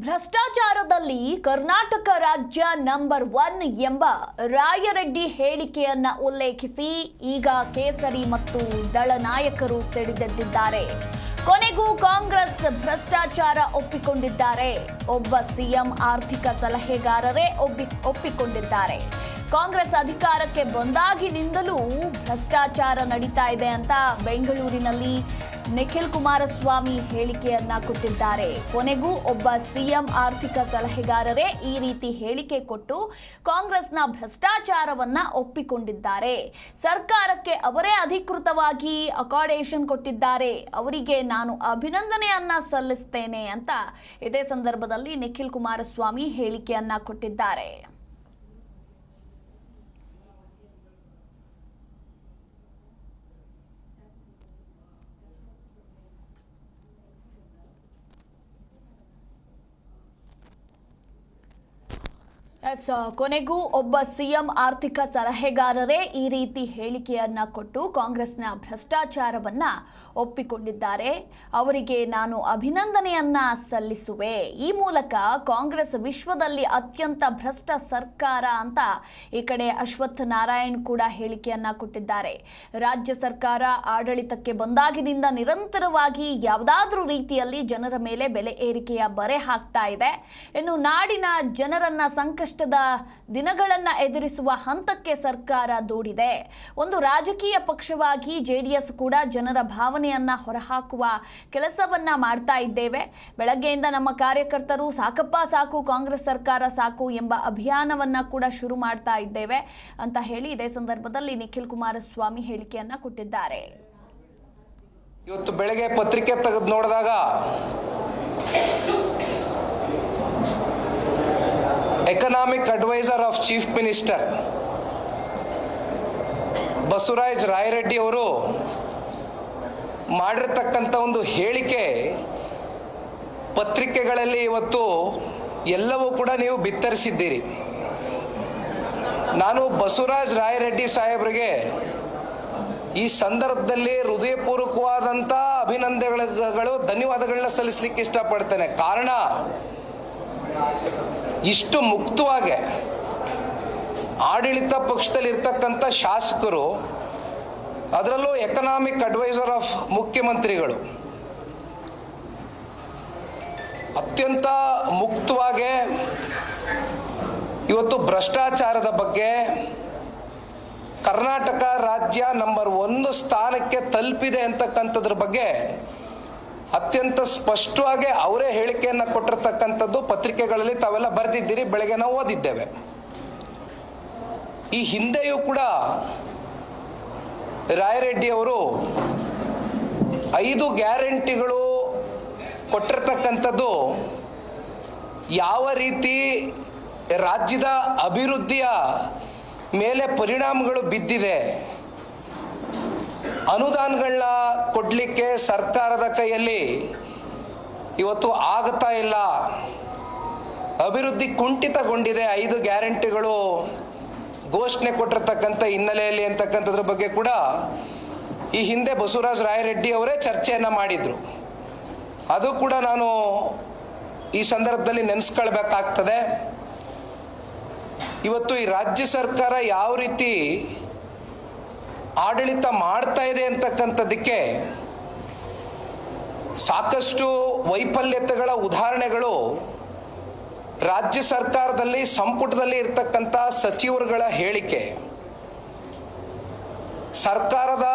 ಭ್ರಷ್ಟಾಚಾರದಲ್ಲಿ ಕರ್ನಾಟಕ ರಾಜ್ಯ ನಂಬರ್ 1 ಎಂಬ ರಾಯರೆಡ್ಡಿ ಹೇಳಿಕೆಯನ್ನ ಉಲ್ಲೇಖಿಸಿ ಈಗ ಕೇಸರಿ ಮತ್ತು ದಳ ನಾಯಕರು ಸಿಡಿದೆದ್ದಿದ್ದಾರೆ. ಕೊನೆಗೂ ಕಾಂಗ್ರೆಸ್ ಭ್ರಷ್ಟಾಚಾರ ಒಪ್ಪಿಕೊಂಡಿದ್ದಾರೆ. ಒಬ್ಬ ಸಿಎಂ ಆರ್ಥಿಕ ಸಲಹೆಗಾರರೇ ಒಪ್ಪಿಕೊಂಡಿದ್ದಾರೆ. ಕಾಂಗ್ರೆಸ್ ಅಧಿಕಾರಕ್ಕೆ ಬಂದಾಗಿನಿಂದಲೂ ಭ್ರಷ್ಟಾಚಾರ ನಡೀತಾ ಇದೆ ಅಂತ ಬೆಂಗಳೂರಿನಲ್ಲಿ ನಿಖಿಲ್ ಕುಮಾರಸ್ವಾಮಿ ಹೇಳಿಕೆಯನ್ನ ಕೊಟ್ಟಿದ್ದಾರೆ. ಕೊನೆಗೂ ಒಬ್ಬ ಸಿಎಂ ಆರ್ಥಿಕ ಸಲಹೆಗಾರರೇ ಈ ರೀತಿ ಹೇಳಿಕೆ ಕೊಟ್ಟು ಕಾಂಗ್ರೆಸ್ನ ಭ್ರಷ್ಟಾಚಾರವನ್ನ ಒಪ್ಪಿಕೊಂಡಿದ್ದಾರೆ. ಸರ್ಕಾರಕ್ಕೆ ಅವರೇ ಅಧಿಕೃತವಾಗಿ ಅಕಾಡೆಷನ್ ಕೊಟ್ಟಿದ್ದಾರೆ. ಅವರಿಗೆ ನಾನು ಅಭಿನಂದನೆಯನ್ನ ಸಲ್ಲಿಸ್ತೇನೆ ಅಂತ ಇದೇ ಸಂದರ್ಭದಲ್ಲಿ ನಿಖಿಲ್ ಕುಮಾರಸ್ವಾಮಿ ಹೇಳಿಕೆಯನ್ನ ಕೊಟ್ಟಿದ್ದಾರೆ. ಕೊನೆಗೂ ಒಬ್ಬ ಸಿಎಂ ಆರ್ಥಿಕ ಸಲಹೆಗಾರರೇ ಈ ರೀತಿ ಹೇಳಿಕೆಯನ್ನ ಕೊಟ್ಟು ಕಾಂಗ್ರೆಸ್ನ ಭ್ರಷ್ಟಾಚಾರವನ್ನ ಒಪ್ಪಿಕೊಂಡಿದ್ದಾರೆ. ಅವರಿಗೆ ನಾನು ಅಭಿನಂದನೆಯನ್ನ ಸಲ್ಲಿಸುವೆ. ಈ ಮೂಲಕ ಕಾಂಗ್ರೆಸ್ ವಿಶ್ವದಲ್ಲಿ ಅತ್ಯಂತ ಭ್ರಷ್ಟ ಸರ್ಕಾರ ಅಂತ ಈ ಕಡೆ ಅಶ್ವಥ್ ನಾರಾಯಣ್ ಕೂಡ ಹೇಳಿಕೆಯನ್ನ ಕೊಟ್ಟಿದ್ದಾರೆ. ರಾಜ್ಯ ಸರ್ಕಾರ ಆಡಳಿತಕ್ಕೆ ಬಂದಾಗಿನಿಂದ ನಿರಂತರವಾಗಿ ಯಾವುದಾದ್ರೂ ರೀತಿಯಲ್ಲಿ ಜನರ ಮೇಲೆ ಬೆಲೆ ಏರಿಕೆಯ ಬರೆ ಹಾಕ್ತಾ ಇದೆ. ಇನ್ನು ನಾಡಿನ ಜನರನ್ನ ಸಂಕಷ್ಟದ ದಿನಗಳನ್ನ ಎದುರಿಸುವ ಹಂತಕ್ಕೆ ಸರ್ಕಾರ ದೂಡಿದೆ. ಒಂದು ರಾಜಕೀಯ ಪಕ್ಷವಾಗಿ ಜೆಡಿಎಸ್ ಕೂಡ ಜನರ ಭಾವನೆಯನ್ನ ಹೊರಹಾಕುವ ಕೆಲಸವನ್ನ ಮಾಡ್ತಾ ಇದ್ದೇವೆ. ಬೆಳಗ್ಗೆಯಿಂದ ನಮ್ಮ ಕಾರ್ಯಕರ್ತರು ಸಾಕಪ್ಪ ಸಾಕು, ಕಾಂಗ್ರೆಸ್ ಸರ್ಕಾರ ಸಾಕು ಎಂಬ ಅಭಿಯಾನವನ್ನ ಕೂಡ ಶುರು ಮಾಡ್ತಾ ಇದ್ದೇವೆ ಅಂತ ಹೇಳಿ ಇದೇ ಸಂದರ್ಭದಲ್ಲಿ ನಿಖಿಲ್ ಕುಮಾರಸ್ವಾಮಿ ಹೇಳಿಕೆಯನ್ನ ಕೊಟ್ಟಿದ್ದಾರೆ. ಇವತ್ತು ಬೆಳಗ್ಗೆ ಪತ್ರಿಕೆ ತೆಗೆದು ನೋಡಿದಾಗ economic adviser of chief minister Basavaraj Rayareddy ಅವರು ಮಾಡಿರ್ತಕ್ಕಂಥ ಒಂದು ಹೇಳಿಕೆ ಪತ್ರಿಕೆಗಳಲ್ಲಿ ಇವತ್ತು ಎಲ್ಲವೂ ಕೂಡ ನೀವು ಬಿತ್ತರಿಸಿದ್ದೀರಿ. ನಾನು ಬಸವರಾಜ ರಾಯರೆಡ್ಡಿ ಸಾಹೇಬರಿಗೆ ಈ ಸಂದರ್ಭದಲ್ಲಿ ಹೃದಯಪೂರ್ವಕವಾದಂಥ ಅಭಿನಂದನೆಗಳು, ಧನ್ಯವಾದಗಳನ್ನ ಸಲ್ಲಿಸಲಿಕ್ಕೆ ಇಷ್ಟಪಡ್ತೇನೆ. ಕಾರಣ, ಇಷ್ಟು ಮುಕ್ತವಾಗಿ ಆಡಳಿತ ಪಕ್ಷದಲ್ಲಿ ಇರ್ತಕ್ಕಂಥ ಶಾಸಕರು, ಅದರಲ್ಲೂ ಎಕನಾಮಿಕ್ ಅಡ್ವೈಸರ್ ಆಫ್ ಮುಖ್ಯಮಂತ್ರಿಗಳು ಅತ್ಯಂತ ಮುಕ್ತವಾಗಿ ಇವತ್ತು ಭ್ರಷ್ಟಾಚಾರದ ಬಗ್ಗೆ ಕರ್ನಾಟಕ ರಾಜ್ಯ ನಂಬರ್ 1 ಸ್ಥಾನಕ್ಕೆ ತಲುಪಿದೆ ಅಂತಕ್ಕಂಥದ್ರ ಬಗ್ಗೆ ಅತ್ಯಂತ ಸ್ಪಷ್ಟವಾಗಿ ಅವರೇ ಹೇಳಿಕೆಯನ್ನು ಕೊಟ್ಟಿರ್ತಕ್ಕಂಥದ್ದು ಪತ್ರಿಕೆಗಳಲ್ಲಿ ತಾವೆಲ್ಲ ಬರೆದಿದ್ದೀರಿ, ಬೆಳಗ್ಗೆ ನಾವು ಓದಿದ್ದೇವೆ. ಈ ಹಿಂದೆಯೂ ಕೂಡ ರಾಯರೆಡ್ಡಿ ಅವರು 5 ಗ್ಯಾರಂಟಿಗಳು ಕೊಟ್ಟಿರ್ತಕ್ಕಂಥದ್ದು ಯಾವ ರೀತಿ ರಾಜ್ಯದ ಅಭಿವೃದ್ಧಿಯ ಮೇಲೆ ಪರಿಣಾಮಗಳು ಬಿದ್ದಿದೆ, ಅನುದಾನಗಳನ್ನ ಕೊಡಲಿಕ್ಕೆ ಸರ್ಕಾರದ ಕೈಯಲ್ಲಿ ಇವತ್ತು ಆಗ್ತಾ ಇಲ್ಲ, ಅಭಿವೃದ್ಧಿ ಕುಂಠಿತಗೊಂಡಿದೆ 5 ಗ್ಯಾರಂಟಿಗಳು ಘೋಷಣೆ ಕೊಟ್ಟಿರ್ತಕ್ಕಂಥ ಹಿನ್ನೆಲೆಯಲ್ಲಿ ಅಂತಕ್ಕಂಥದ್ರ ಬಗ್ಗೆ ಕೂಡ ಈ ಹಿಂದೆ ಬಸವರಾಜ ರಾಯರೆಡ್ಡಿ ಅವರೇ ಚರ್ಚೆಯನ್ನು ಮಾಡಿದರು. ಅದು ಕೂಡ ನಾನು ಈ ಸಂದರ್ಭದಲ್ಲಿ ನೆನೆಸ್ಕೊಳ್ಬೇಕಾಗ್ತದೆ. ಇವತ್ತು ಈ ರಾಜ್ಯ ಸರ್ಕಾರ ಯಾವ ರೀತಿ ಆಡಳಿತ ಮಾಡ್ತಾ ಇದೆ ಅಂತಕ್ಕಂಥದ್ದಕ್ಕೆ ಸಾಕಷ್ಟು ವೈಫಲ್ಯತೆಗಳ ಉದಾಹರಣೆಗಳು ರಾಜ್ಯ ಸರ್ಕಾರದಲ್ಲಿ ಸಂಪುಟದಲ್ಲಿ ಇರ್ತಕ್ಕಂಥ ಸಚಿವರುಗಳ ಹೇಳಿಕೆ, ಸರ್ಕಾರದ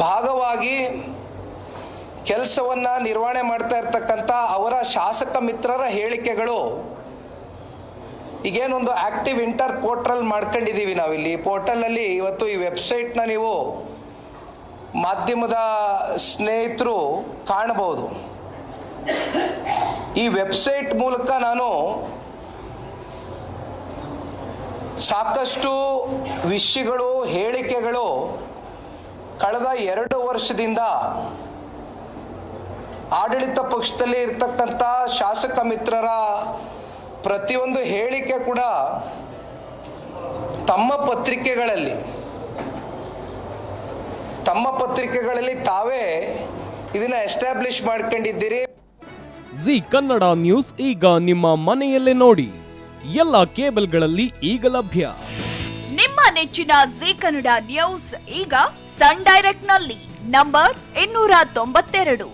ಭಾಗವಾಗಿ ಕೆಲಸವನ್ನ ನಿರ್ವಹಣೆ ಮಾಡ್ತಾ ಇರ್ತಕ್ಕಂಥ ಅವರ ಶಾಸಕ ಮಿತ್ರರ ಹೇಳಿಕೆಗಳು. ಈಗೇನೊಂದು ಆಕ್ಟಿವ್ ಇಂಟರ್ ಪೋರ್ಟಲ್ ಮಾಡ್ಕೊಂಡಿದ್ದೀವಿ ನಾವಿಲ್ಲಿ ಪೋರ್ಟಲಲ್ಲಿ. ಇವತ್ತು ಈ ವೆಬ್ಸೈಟ್ನ ನೀವು ಮಾಧ್ಯಮದ ಸ್ನೇಹಿತರು ಕಾಣಬಹುದು. ಈ ವೆಬ್ಸೈಟ್ ಮೂಲಕ ನಾನು ಸಾಕಷ್ಟು ವಿಷಯಗಳು, ಹೇಳಿಕೆಗಳು ಕಳೆದ 2 ವರ್ಷದಿಂದ ಆಡಳಿತ ಪಕ್ಷದಲ್ಲಿ ಇರ್ತಕ್ಕಂಥ ಶಾಸಕ ಮಿತ್ರರ ಪ್ರತಿಯೊಂದು ಹೇಳಿಕೆ ಕೂಡ ತಮ್ಮ ಪತ್ರಿಕೆಗಳಲ್ಲಿ ತಾವೇ ಇದನ್ನ ಎಸ್ಟಾಬ್ಲಿಷ್ ಮಾಡ್ಕೊಂಡಿದ್ದೀರಿ. ಜಿ ಕನ್ನಡ ನ್ಯೂಸ್ ಈಗ ನಿಮ್ಮ ಮನೆಯಲ್ಲೇ ನೋಡಿ. ಎಲ್ಲ ಕೇಬಲ್ಗಳಲ್ಲಿ ಈಗ ಲಭ್ಯ. ನಿಮ್ಮ ನೆಚ್ಚಿನ ಜಿ ಕನ್ನಡ ನ್ಯೂಸ್ ಈಗ ಸನ್ ಡೈರೆಕ್ಟ್ ನಲ್ಲಿ number 292,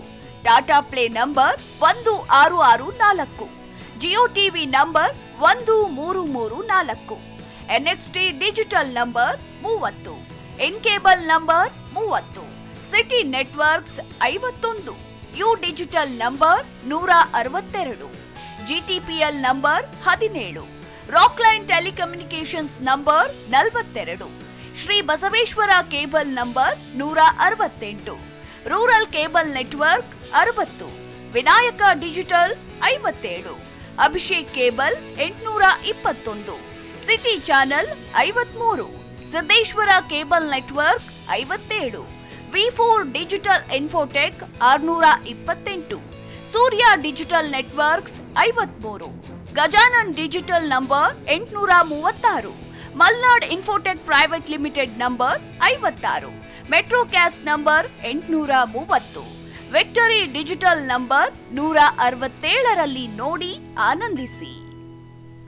Tata play number 1664, Jio TV number 1334, NXT digital number 30, in cable number 30, city networks 51, U digital number 162, GTPL number 17, Rockline telecommunications number 42, Shri Basaveshwara cable number 168, rural cable network 60, Vinayaka digital 57, Abhishek cable 821, city channel 53, Siddeshwara cable network 57, V4 digital Infotech 628, Surya digital networks 53, Gajanan digital number 836, Malnad Infotech private limited number 56, Metrocast number 830, victory digital number 167ರಲ್ಲಿ ನೋಡಿ ಆನಂದಿಸಿ.